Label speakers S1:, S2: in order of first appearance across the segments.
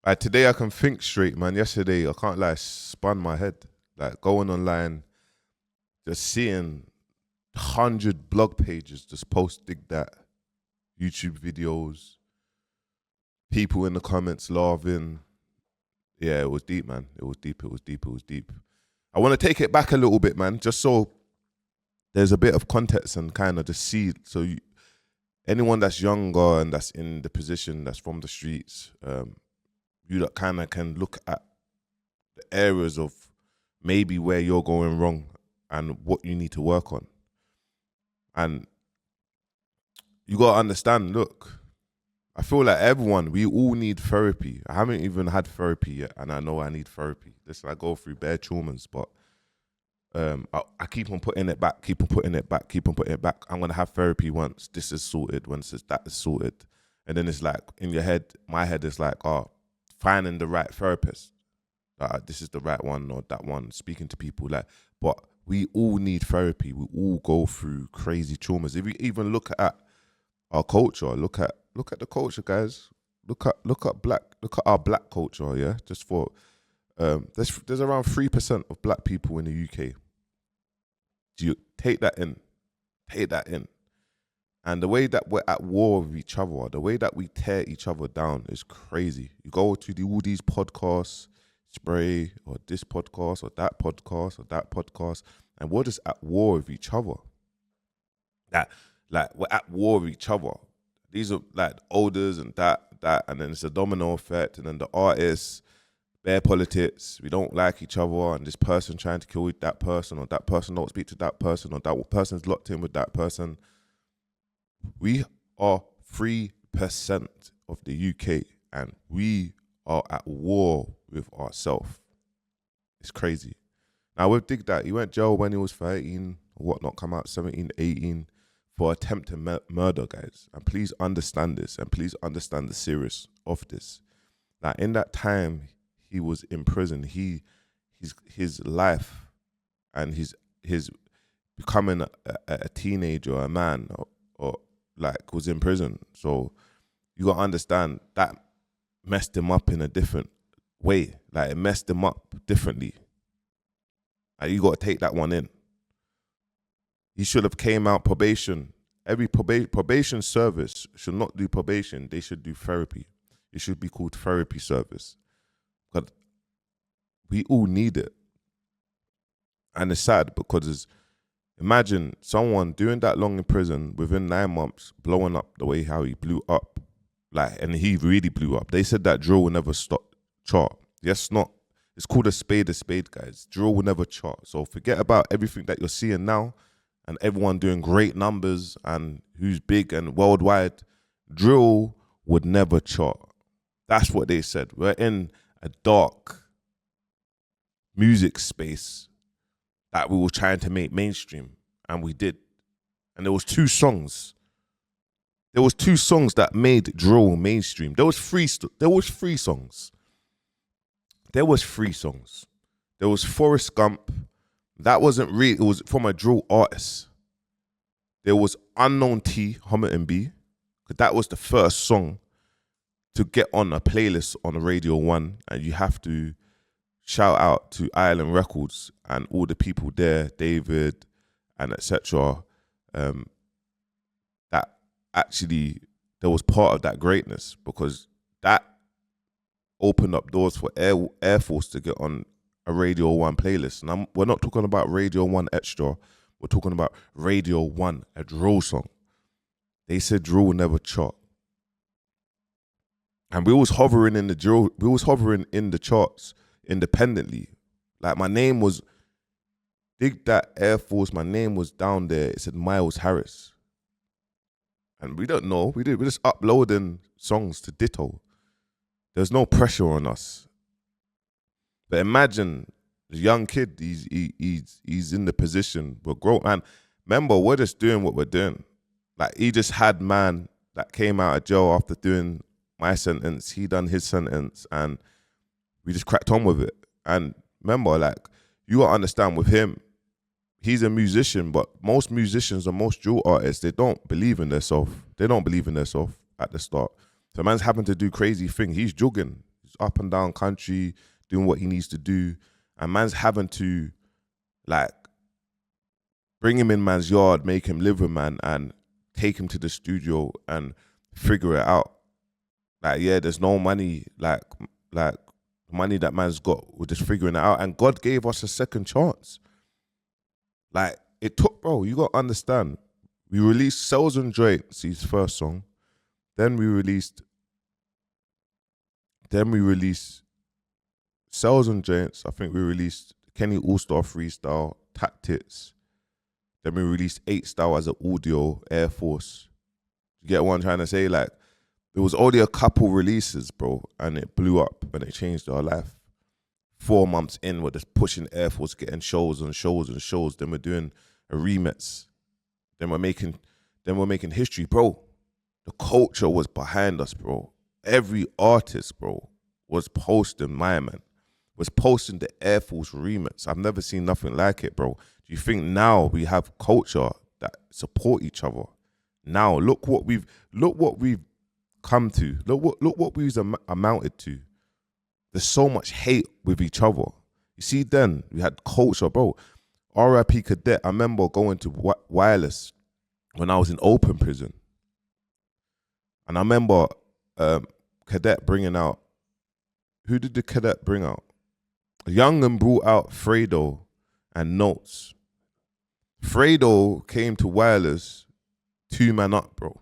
S1: Like today I can think straight, man. Yesterday, I can't lie, spun my head. Like going online, just seeing 100 blog pages just post DigDat, YouTube videos, people in the comments laughing. Yeah, it was deep, man. It was deep. I want to take it back a little bit, man, just so there's a bit of context and kind of just see. So anyone that's younger and that's in the position that's from the streets, you that kind of can look at the areas of maybe where you're going wrong and what you need to work on. And you got to understand, look, I feel like we all need therapy. I haven't even had therapy yet, and I know I need therapy. Listen, I go through bare traumas, but I keep on putting it back. I'm going to have therapy once this is sorted, once that is sorted. And then it's like, in your head, my head is like, finding the right therapist. This is the right one or that one, speaking to people. But we all need therapy. We all go through crazy traumas. If you even look at our culture, look at the culture, guys. Look at our black culture, yeah? Just for there's around 3% of black people in the UK. Do you take that in? And the way that we're at war with each other, the way that we tear each other down is crazy. You go to all these podcasts, Spray, or this podcast, or that podcast, and we're just at war with each other. Like we're at war with each other. These are like olders and that, and then it's a domino effect, and then the artists, bare politics, we don't like each other, and this person trying to kill that person, or that person don't speak to that person, or that person's locked in with that person. We are 3% of the UK, and we are at war with ourselves. It's crazy. Now with DigDat, he went jail when he was 13 or whatnot, come out 17, 18 for attempted murder, guys. And please understand this, and please understand the seriousness of this. Now in that time he was in prison, his life and his becoming a teenager, a man, or like was in prison. So you got to understand that messed him up in a different way. Like it messed him up differently. Like you got to take that one in. He should have came out probation. Every probation service should not do probation. They should do therapy. It should be called therapy service. But we all need it. And it's sad because imagine someone doing that long in prison within 9 months, blowing up the way how he blew up. And he really blew up. They said that drill will never stop chart. Yes, not. It's called a spade, guys. Drill will never chart. So forget about everything that you're seeing now and everyone doing great numbers and who's big and worldwide. Drill would never chart. That's what they said. We're in a dark music space that we were trying to make mainstream, and we did. And there was two songs that made drill mainstream. There was three songs. There was Forrest Gump. That wasn't real. It was from a drill artist. There was Unknown T, Hummer and B. That was the first song to get on a playlist on Radio 1, and you have to shout out to Island Records and all the people there, David and etc. That actually there was part of that greatness, because that opened up doors for Air Force to get on a Radio 1 playlist. And we're not talking about Radio 1 Extra. We're talking about Radio 1, a drill song. They said drill will never chart. And we was hovering in the charts independently. Like my name was DigDat Air Force, my name was down there. It said Miles Harris. And we don't know. We're just uploading songs to Ditto. There's no pressure on us. But imagine the young kid, he's in the position. We're grown, man. Remember, we're just doing what we're doing. Like he just had man that came out of jail after doing my sentence. He done his sentence, and we just cracked on with it. And remember, like, you gotta understand with him, he's a musician, but most musicians or most drill artists, they don't believe in themselves. They don't believe in themselves at the start. So man's having to do crazy things. He's jugging. He's up and down country doing what he needs to do, and man's having to like bring him in man's yard, make him live with man, and take him to the studio and figure it out. Like, yeah, there's no money, like money that man's got. We're just figuring it out. And God gave us a second chance. Like, it took, bro, you got to understand. We released Cells and Joints, his first song. Then we released Cells and Joints. I think we released Kenny All-Star Freestyle, Tactics. Then we released 8 Style as an audio, Air Force. You get what I'm trying to say? Like, there was only a couple releases, bro, and it blew up and it changed our life. 4 months in, we're just pushing Air Force, getting shows and shows and shows. Then we're doing a remix. Then we're making history, bro. The culture was behind us, bro. Every artist, bro, was posting my man. Was posting the Air Force remix. I've never seen nothing like it, bro. Do you think now we have culture that support each other? Now look what we've come to. Look what we've amounted to. There's so much hate with each other. You see, then we had culture, bro. R.I.P. Cadet. I remember going to Wireless when I was in open prison, and I remember Cadet bringing out. Who did the Cadet bring out? Young and brought out Fredo and Notes. Fredo came to Wireless 2 man up, bro.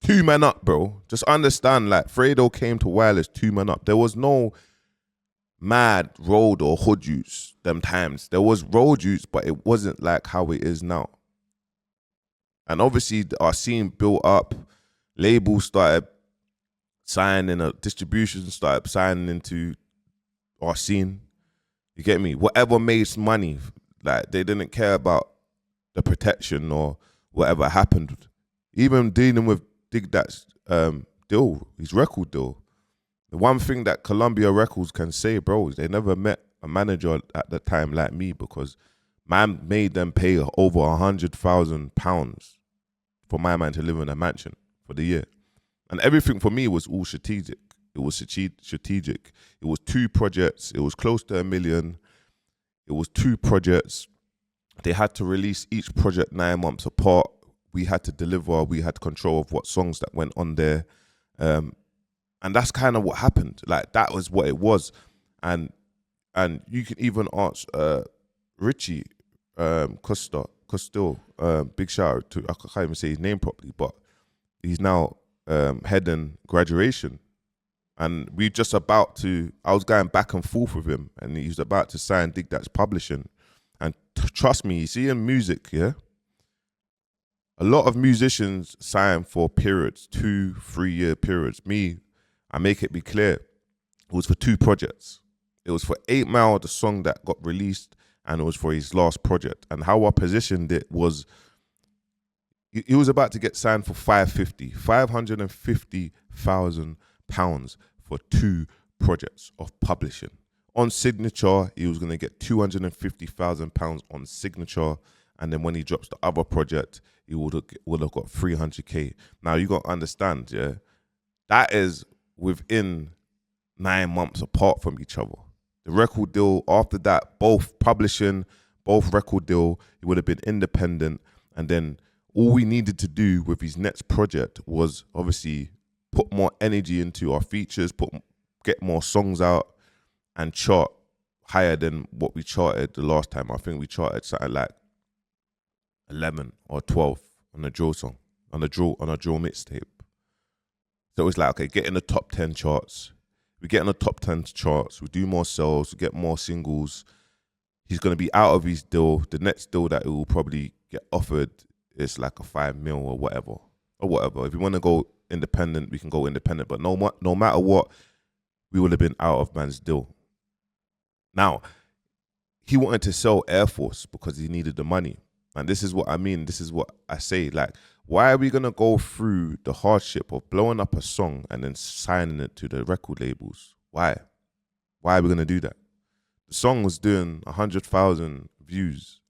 S1: 2 man up, bro. Just understand, like, Fredo came to Wireless 2 man up. There was no mad road or hood use them times. There was road use, but it wasn't like how it is now. And obviously our scene built up. Labels started signing, distribution started signing into our scene. You get me? Whatever made money, like, they didn't care about the protection or whatever happened. Even dealing with DigDat's deal, his record deal. The one thing that Columbia Records can say, bro, is they never met a manager at the time like me, because man made them pay over £100,000 for my man to live in a mansion for the year. And everything for me was all strategic. It was strategic. It was 2 projects. It was close to $1 million. It was 2 projects. They had to release each project 9 months apart. We had to deliver. We had control of what songs that went on there. And that's kind of what happened. Like, that was what it was. And you can even ask Richie Costello, big shout out to, I can't even say his name properly, but he's now heading graduation. And I was going back and forth with him, and he was about to sign DigDat's publishing. And trust me, you see in music, yeah, a lot of musicians sign for periods, 2-3 year periods. Me, I make it be clear, it was for 2 projects. It was for 8 Mile, the song that got released, and it was for his last project. And how I positioned it was, he was about to get signed for £550,000 for 2 projects of publishing. On signature, he was going to get £250,000 on signature, and then when he drops the other project, he would have got 300K. Now you got to understand, yeah, that is within 9 months apart from each other. The record deal after that, both publishing, both record deal, he would have been independent, and then all we needed to do with his next project was obviously put more energy into our features, get more songs out, and chart higher than what we charted the last time. I think we charted something like 11 or 12 on a drill song, on a drill mixtape. So it was like, okay, get in the top 10 charts. We get in the top 10 charts, we do more sales, we get more singles. He's going to be out of his deal. The next deal that he will probably get offered is like a 5 mil or whatever. If you want to go independent, we can go independent. But no matter what, we would have been out of man's deal. Now, he wanted to sell Air Force because he needed the money. And this is what I mean. This is what I say. Like, why are we going to go through the hardship of blowing up a song and then signing it to the record labels? Why? Why are we going to do that? The song was doing 100,000 views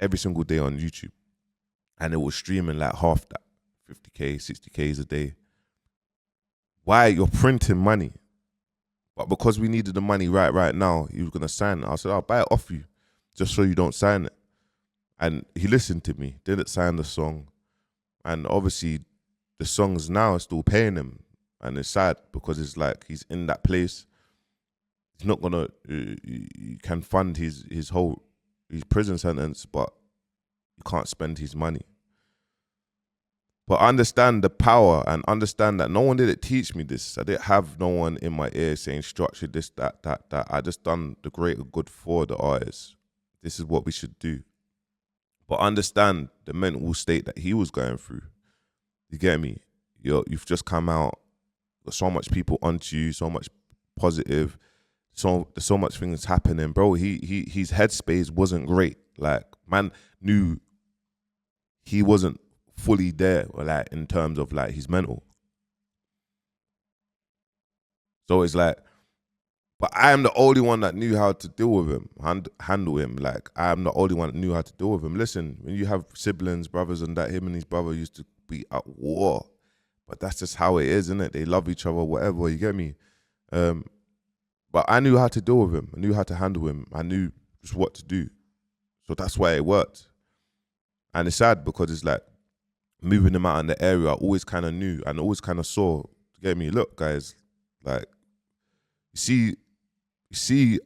S1: every single day on YouTube. And it was streaming like half that, 50K, 60Ks a day. Why? You're printing money. But because we needed the money right now, he was gonna sign it. I said, I'll buy it off you, just so you don't sign it. And he listened to me, didn't sign the song. And obviously the songs now are still paying him. And it's sad because it's like he's in that place. He's not gonna, he can fund his prison sentence, but you can't spend his money. But understand the power and understand that no one didn't teach me this. I didn't have no one in my ear saying structure this, that. I just done the greater good for the artists. This is what we should do. But understand the mental state that he was going through. You get me? You've just come out. There's so much people onto you, so much positive. There's so much things happening, bro. His headspace wasn't great. Like, man knew he wasn't fully there, like, in terms of like his mental. So it's like, but I am the only one that knew how to deal with him, handle him. Like, I am the only one that knew how to deal with him. Listen, when you have siblings, brothers, and that, him and his brother used to be at war. But that's just how it is, isn't it? They love each other, whatever, you get me? But I knew how to deal with him. I knew how to handle him. I knew just what to do. So that's why it worked. And it's sad because it's like, moving him out in the area, I always kind of knew and always kind of saw, you get me? Look, guys, like, you see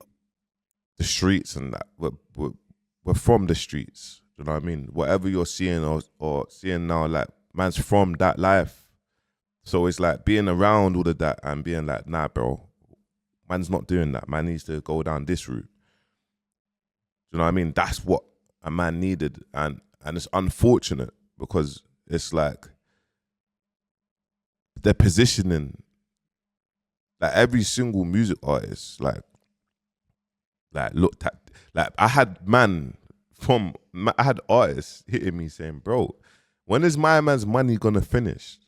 S1: the streets and that. We're from the streets. You know what I mean? Whatever you're seeing or seeing now, like, man's from that life. So it's like being around all of that and being like, nah, bro, man's not doing that. Man needs to go down this route. You know what I mean? That's what a man needed. And it's unfortunate because it's like they're positioning, like, every single music artist, like looked at, like, I had artists hitting me saying, bro, when is my man's money gonna finish?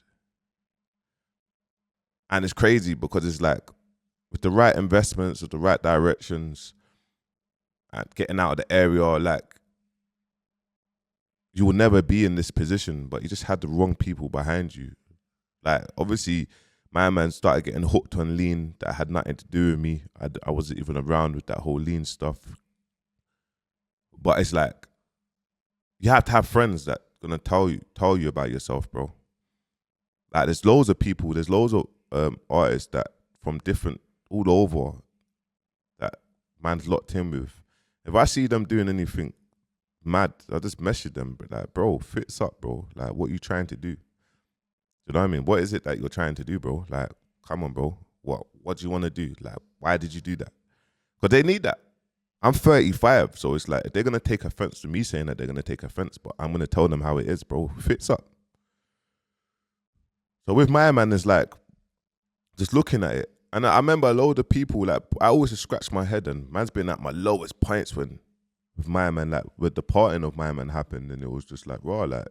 S1: And it's crazy because it's like, with the right investments, with the right directions, and getting out of the area, like, you will never be in this position, but you just had the wrong people behind you. Like, obviously, my man started getting hooked on lean that had nothing to do with me. I wasn't even around with that whole lean stuff. But it's like, you have to have friends that gonna tell you about yourself, bro. Like, there's loads of people, there's loads of artists that from different, all over, that man's locked in with. If I see them doing anything mad, I just message them, but like, bro, fits up, bro. Like, what you trying to do? You know what I mean? What is it that you're trying to do, bro? Like, come on, bro. What do you want to do? Like, why did you do that? Because they need that. I'm 35, so it's like, if they're going to take offense to me saying that, they're going to take offense, but I'm going to tell them how it is, bro. Fits up. So with my man, it's like, just looking at it. And I remember a load of people, like, I always just scratch my head, and man's been at my lowest points when, with my man, like, with the parting of my man happened, and it was just like, raw, like,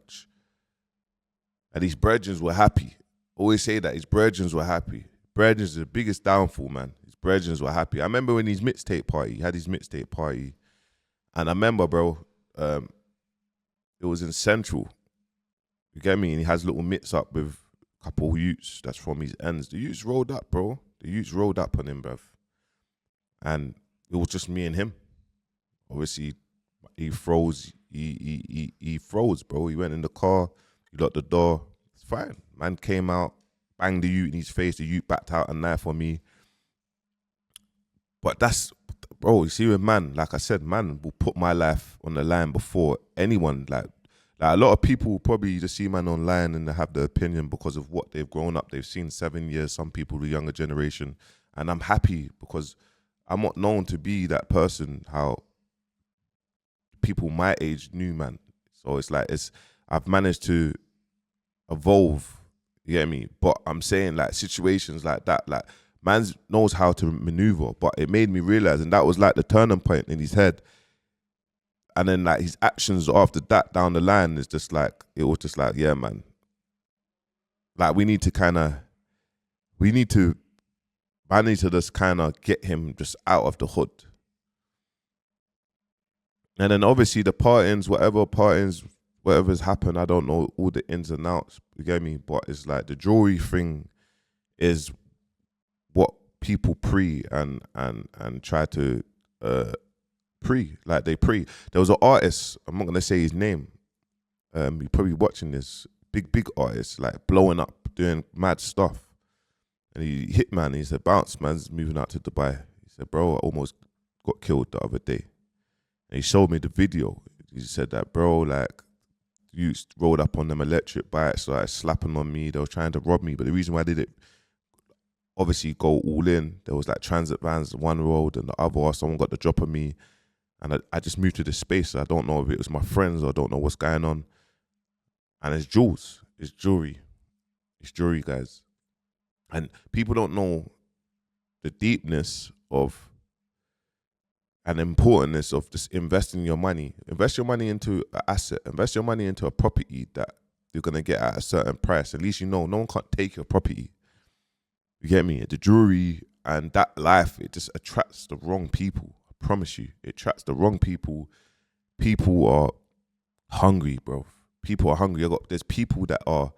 S1: and his brethren were happy. Always say that his brethren were happy. Brethren is the biggest downfall, man. His brethren were happy. I remember when he had his mixtape party, and I remember, bro, it was in Central. You get me? And he has little mix up with a couple of youths that's from his ends. The youths rolled up, bro. The youths rolled up on him, bruv. And it was just me and him. Obviously, he froze. He froze, bro. He went in the car. He locked the door. It's fine. Man came out, banged the youth in his face. The youth backed out a knife on me. But that's, bro, you see with man, like I said, man will put my life on the line before anyone. Like a lot of people probably just see man online and they have their opinion because of what they've grown up. They've seen 7 years, some people, the younger generation. And I'm happy because I'm not known to be that person how people my age knew, man. So it's like, I've managed to evolve, you get me? But I'm saying, like, situations like that, like, man knows how to maneuver, but it made me realize, and that was like the turning point in his head. And then, like, his actions after that down the line is just like, it was just like, yeah, man. Like, I need to just kind of get him just out of the hood. And then obviously the whatever's happened, I don't know all the ins and outs, you get me? But it's like the jewelry thing is what people pre and try to pre, like they pre. There was an artist, I'm not gonna say his name. You're probably watching this, big artist, like blowing up, doing mad stuff. And he hit man. He said, "Bounce, man's moving out to Dubai." He said, "Bro, I almost got killed the other day." And he showed me the video. He said that, bro, like, you rolled up on them electric bikes, like slapping on me. They were trying to rob me, but the reason why I did it, obviously, go all in. There was like transit vans, one road and the other. Someone got the drop of me, and I just moved to this space. I don't know if it was my friends or I don't know what's going on. And it's jewels, it's jewelry, guys. And people don't know the deepness of and importance of just investing your money. Invest your money into an asset. Invest your money into a property that you're gonna get at a certain price. At least you know no one can't take your property. You get me? The jewelry and that life, it just attracts the wrong people. I promise you, it attracts the wrong people. People are hungry, bro. People are hungry. There's people that are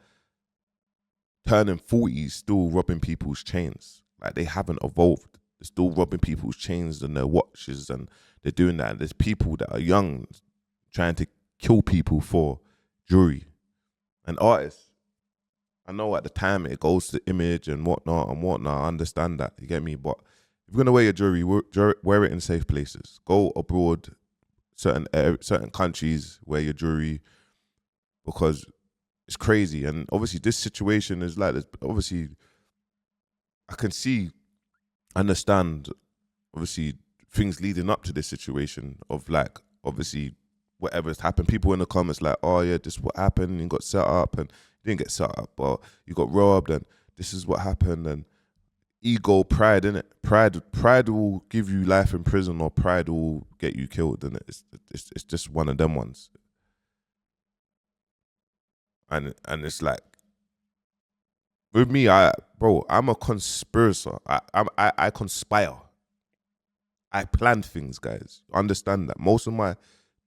S1: turning 40 still robbing people's chains. Like, they haven't evolved. They're still robbing people's chains and their watches, and they're doing that. And there's people that are young trying to kill people for jewelry. And artists, I know at the time it goes to image and whatnot. I understand that. You get me? But if you're going to wear your jewelry, wear it in safe places. Go abroad, certain countries, wear your jewelry, because it's crazy. And obviously this situation is like this. Obviously, I can understand, obviously, things leading up to this situation of, like, obviously, whatever's happened. People in the comments like, oh yeah, this is what happened, you got set up, and you didn't get set up, but you got robbed, and this is what happened. And ego, pride, innit? Pride will give you life in prison, or pride will get you killed, and it's just one of them ones. And it's like, with me, I'm a conspirator. I conspire. I plan things, guys. Understand that. Most of my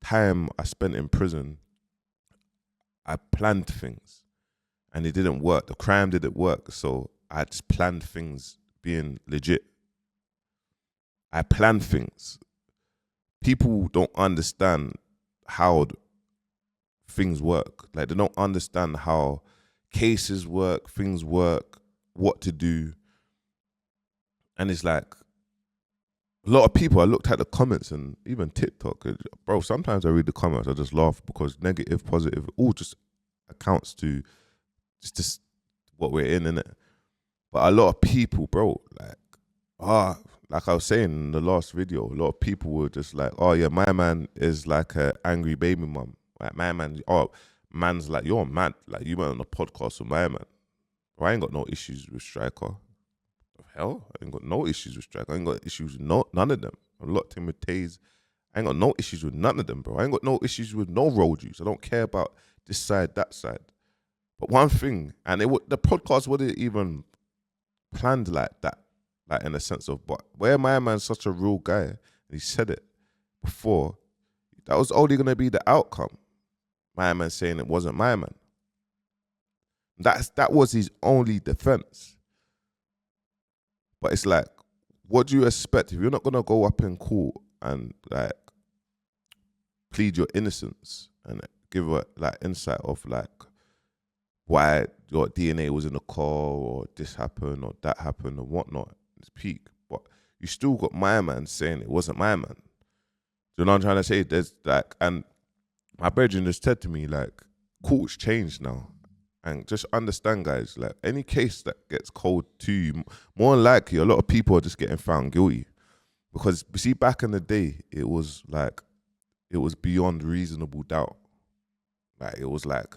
S1: time I spent in prison, I planned things, and it didn't work. The crime didn't work, so I just planned things being legit. I planned things. People don't understand how things work. Like, they don't understand how cases work, things work, what to do. And it's like, a lot of people, I looked at the comments and even TikTok, bro, sometimes I read the comments, I just laugh, because negative, positive, it all just accounts to just what we're in, innit? But a lot of people, bro, like I was saying in the last video, a lot of people were just like, oh yeah, my man is like an angry baby mum. Like, my man, man's like, you're mad. Like, you went on a podcast with my man. Bro, I ain't got no issues with Striker. The hell? I ain't got no issues with Striker. I ain't got issues with none of them. I'm locked in with Taze. I ain't got no issues with none of them, bro. I ain't got no issues with no road use. I don't care about this side, that side. But one thing, and the podcast wasn't even planned like that, like in a sense of, but where my man's such a real guy, and he said it before, that was only going to be the outcome. My man saying it wasn't my man. That was his only defense. But it's like, what do you expect if you're not going to go up in court and, like, plead your innocence and give a, like, insight of, like, why your DNA was in the car, or this happened or that happened and whatnot? It's peak. But you still got my man saying it wasn't my man. Do you know what I'm trying to say? There's like, and my brethren just said to me, like, courts changed now. And just understand, guys, like, any case that gets called to you, more than likely, a lot of people are just getting found guilty. Because, you see, back in the day, it was like, it was beyond reasonable doubt. Like, it was like,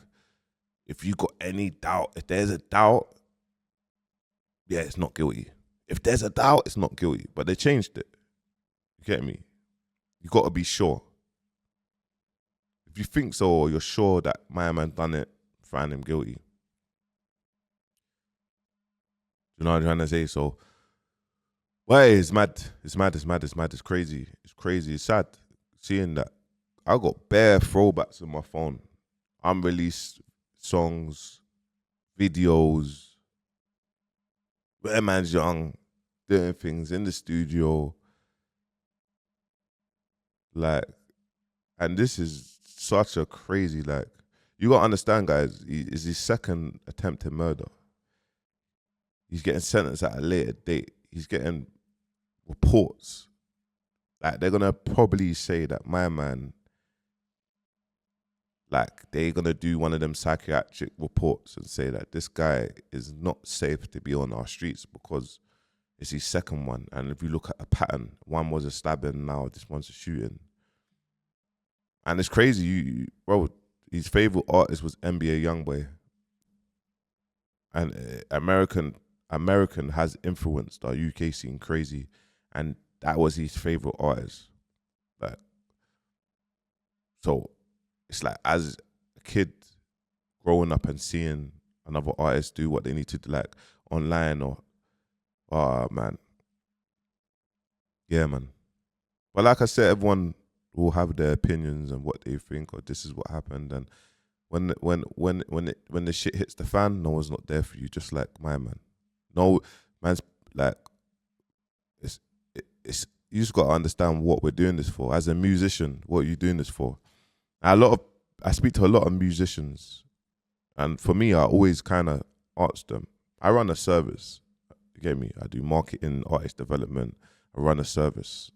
S1: if you got any doubt, if there's a doubt, yeah, it's not guilty. If there's a doubt, it's not guilty. But they changed it. You get me? You got to be sure. If you think so, or you're sure that my man done it, find him guilty. You know what I'm trying to say? So, well, it's mad. It's mad. It's mad. It's mad. It's crazy. It's crazy. It's sad seeing that. I got bare throwbacks on my phone. Unreleased songs, videos. Where man's young, doing things in the studio, like, and this is such a crazy, like, you gotta understand, guys, it's his second attempted murder. He's getting sentenced at a later date. He's getting reports. Like, they're gonna probably say that my man, like, they're gonna do one of them psychiatric reports and say that this guy is not safe to be on our streets because it's his second one. And if you look at a pattern, one was a stabbing, now this one's a shooting. And it's crazy, bro. His favorite artist was NBA YoungBoy, and American has influenced our UK scene crazy, and that was his favorite artist. Like, so it's like, as a kid growing up and seeing another artist do what they need to do, like online, or man, yeah, man. But like I said, everyone will have their opinions and what they think, or this is what happened. And when the shit hits the fan, no one's not there for you. Just like my man, no man's like, it's you just gotta understand what we're doing this for. As a musician, what are you doing this for? I speak to a lot of musicians, and for me, I always kind of ask them. I run a service. You get me? I do marketing, artist development. I run a service.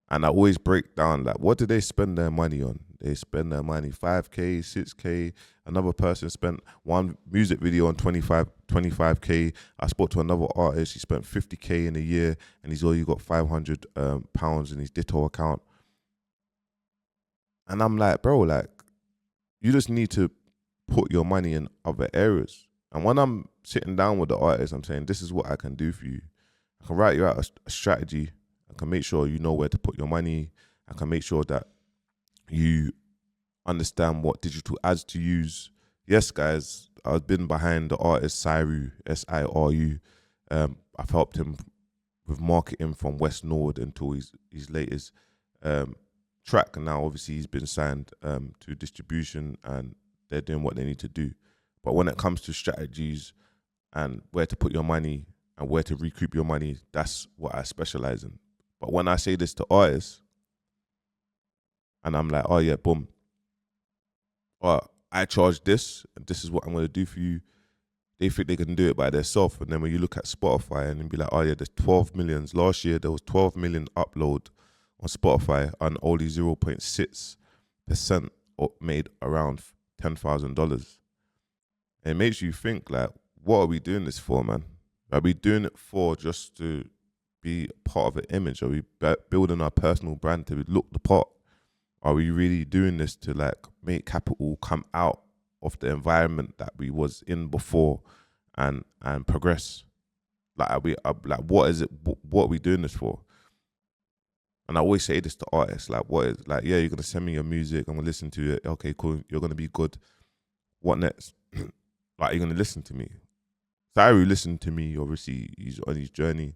S1: And I always break down, like, what do they spend their money on? They spend their money 5K, 6K. Another person spent one music video on 25K. I spoke to another artist. He spent 50K in a year, and he's only got £500 in his Ditto account. And I'm like, bro, like, you just need to put your money in other areas. And when I'm sitting down with the artist, I'm saying, this is what I can do for you. I can write you out a strategy. I can make sure you know where to put your money. I can make sure that you understand what digital ads to use. Yes, guys, I've been behind the artist Siru, Siru. I've helped him with marketing from West Nord until his latest track. And now, obviously, he's been signed to distribution, and they're doing what they need to do. But when it comes to strategies and where to put your money and where to recoup your money, that's what I specialize in. But when I say this to artists, and I'm like, oh yeah, boom, I charge this, and this is what I'm going to do for you, they think they can do it by themselves. And then when you look at Spotify and be like, oh yeah, there's 12 million. Last year, there was 12 million upload on Spotify, and only 0.6% made around $10,000. It makes you think, like, what are we doing this for, man? Are we doing it for just to be part of an image? Are we building our personal brand to look the part? Are we really doing this to, like, make capital come out of the environment that we was in before and progress? Like, what is it? What are we doing this for? And I always say this to artists, like, yeah, you're gonna send me your music, I'm gonna listen to it. Okay, cool, you're gonna be good. What next? Like, you're gonna listen to me. Thyru listened to me. Obviously, he's on his journey.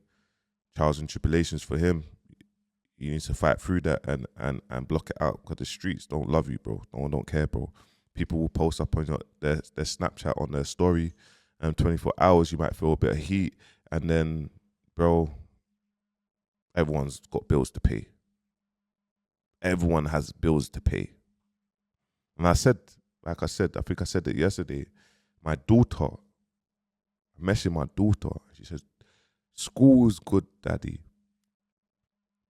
S1: Trials and tribulations for him. You need to fight through that and block it out, because the streets don't love you, bro. No one don't care, bro. People will post up on their Snapchat on their story, and 24 hours you might feel a bit of heat, and then, bro, everyone's got bills to pay. Everyone has bills to pay. And I said, like I said, I think I said it yesterday, my daughter, I messaged my daughter, she says, school's good, daddy.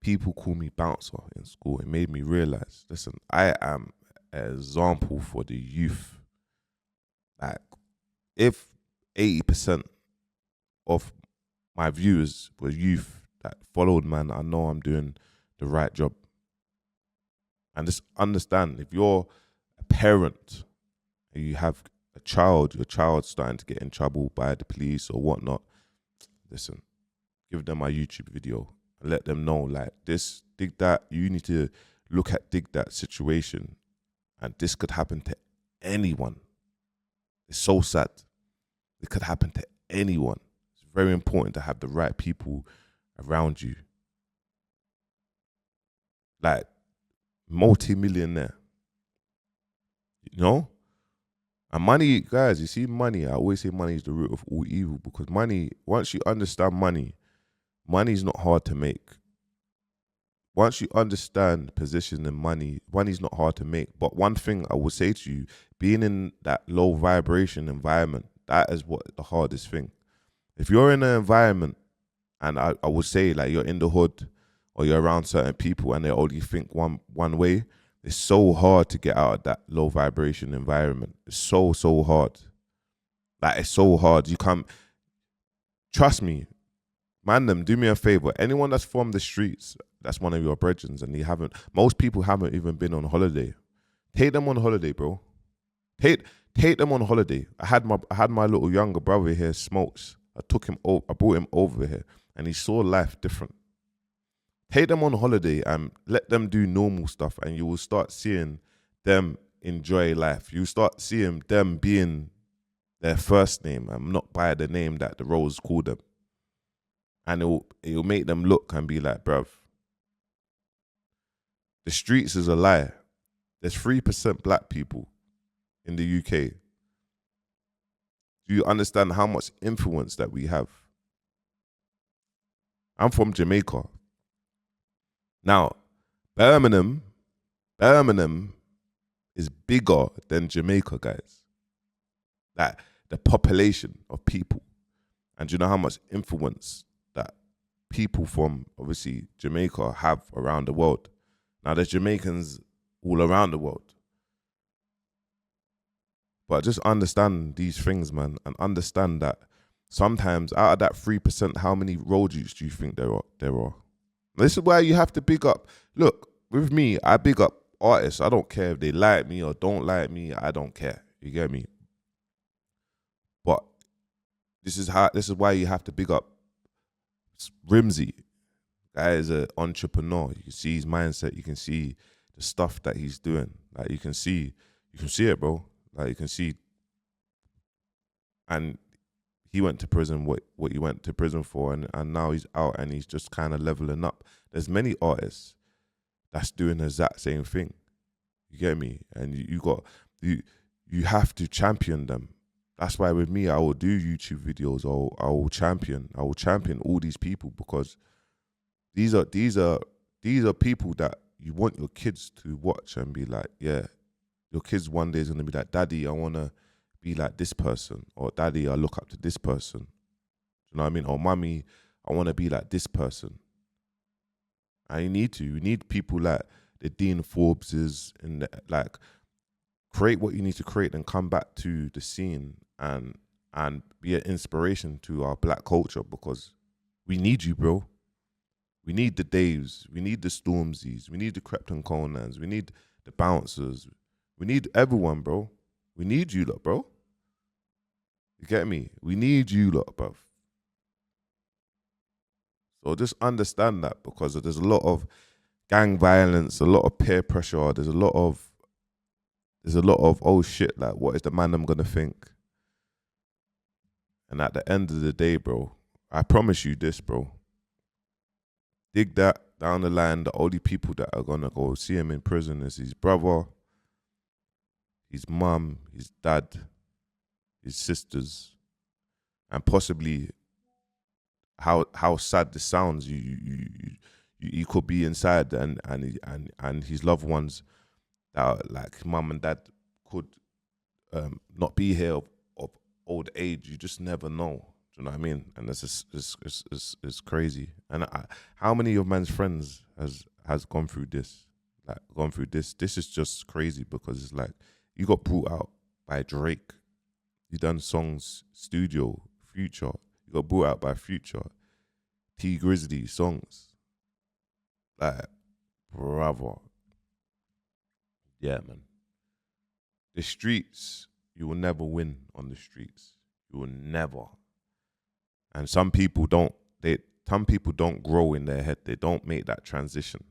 S1: People call me bouncer in school. It made me realize, listen, I am an example for the youth. Like, if 80% of my viewers were youth that followed, man, I know I'm doing the right job. And just understand, if you're a parent and you have a child, your child's starting to get in trouble by the police or whatnot, listen, give them my YouTube video and let them know, like, this, DigDat, you need to look at DigDat's situation, and this could happen to anyone. It's so sad. It could happen to anyone. It's very important to have the right people around you. Like, multi-millionaire, you know? And money, guys, you see, money, I always say money is the root of all evil, because money, once you understand money, money's not hard to make. Once you understand position and money's not hard to make. But one thing I would say to you, being in that low vibration environment, that is what the hardest thing. If you're in an environment, and I would say like you're in the hood or you're around certain people and they only think one way, it's so hard to get out of that low vibration environment. It's so hard. Like, it's so hard. You can't, trust me, man, do me a favor. Anyone that's from the streets, that's one of your brethren, and most people haven't even been on holiday. Take them on holiday, bro. Take them on holiday. I had my little younger brother here, Smokes. I brought him over here, and he saw life different. Take them on holiday and let them do normal stuff, and you will start seeing them enjoy life. You start seeing them being their first name and not by the name that the roles call them. And it'll make them look and be like, bruv, the streets is a lie. There's 3% black people in the UK. Do you understand how much influence that we have? I'm from Jamaica. Now, Birmingham is bigger than Jamaica, guys. Like, the population of people. And do you know how much influence that people from, obviously, Jamaica have around the world? Now, there's Jamaicans all around the world. But just understand these things, man, and understand that sometimes out of that 3%, how many road youths do you think there are? This is why you have to big up. Look, with me, I big up artists. I don't care if they like me or don't like me. I don't care. You get me? But this is why you have to big up Rimsey. Guy is an entrepreneur. You can see his mindset. You can see the stuff that he's doing. Like, you can see it, bro. Like, you can see. And he went to prison what he went to prison for, and now he's out and he's just kind of leveling up. There's many artists that's doing the exact same thing. You get me? And you have to champion them. That's why with me, I will do YouTube videos. I will champion all these people, because these are people that you want your kids to watch and be like, yeah, your kids one day is gonna be like, Daddy, I wanna be like this person, or Daddy, I look up to this person. Do you know what I mean? Or Mommy, I wanna be like this person. And you need people like the Dean Forbeses, and like, create what you need to create and come back to the scene and be an inspiration to our black culture, because we need you, bro. We need the Daves, we need the Stormzies, we need the Krypton Conans, we need the Bouncers, we need everyone, bro. We need you lot, bro. You get me? We need you lot, bro. So just understand that, because there's a lot of gang violence, a lot of peer pressure, there's a lot of oh shit, like, what is the man I'm gonna think? And at the end of the day, bro, I promise you this, bro. Dig that down the line, the only people that are gonna go see him in prison is his brother, his mum, his dad, his sisters, and possibly how sad this sounds. You could be inside, and his loved ones that, like, mum and dad, could not be here of old age. You just never know. Do you know what I mean? And it's crazy. And how many of man's friends has gone through this? Like, gone through this? This is just crazy, because it's like, you got brought out by Drake. You done songs, studio, Future. You got brought out by Future. T Grizzly songs. Like, bravo. Yeah, man. The streets, you will never win on the streets. You will never. And some people don't grow in their head. They don't make that transition.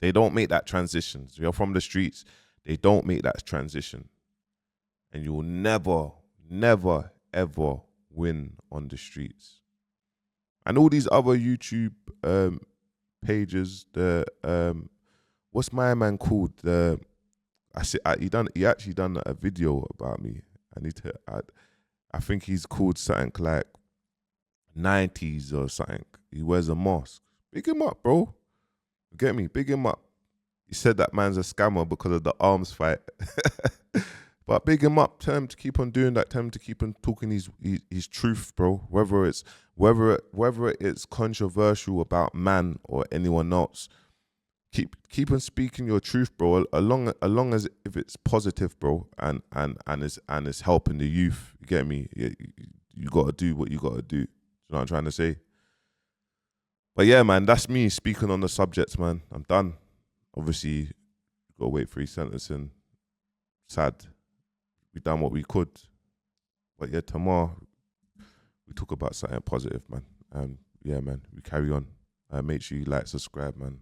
S1: They don't make that transition. So you're from the streets, they don't make that transition. And you will never, never, ever win on the streets. And all these other YouTube pages, what's my man called? He actually done a video about me. I think he's called something like 90s or something. He wears a mask. Big him up, bro. Get me? Big him up. He said that man's a scammer because of the arms fight. But big him up. Tell him to keep on doing that. Tell him to keep on talking his truth, bro. Whether it's controversial about man or anyone else, keep on speaking your truth, bro. Along as if it's positive, bro, and it's helping the youth. You get me? You gotta do what you gotta do. You know what I'm trying to say? But yeah, man, that's me speaking on the subjects, man. I'm done. Obviously, gotta wait for his sentencing. Sad. We done what we could. But yeah, tomorrow we talk about something positive, man. Yeah, man, we carry on. Make sure you like, subscribe, man.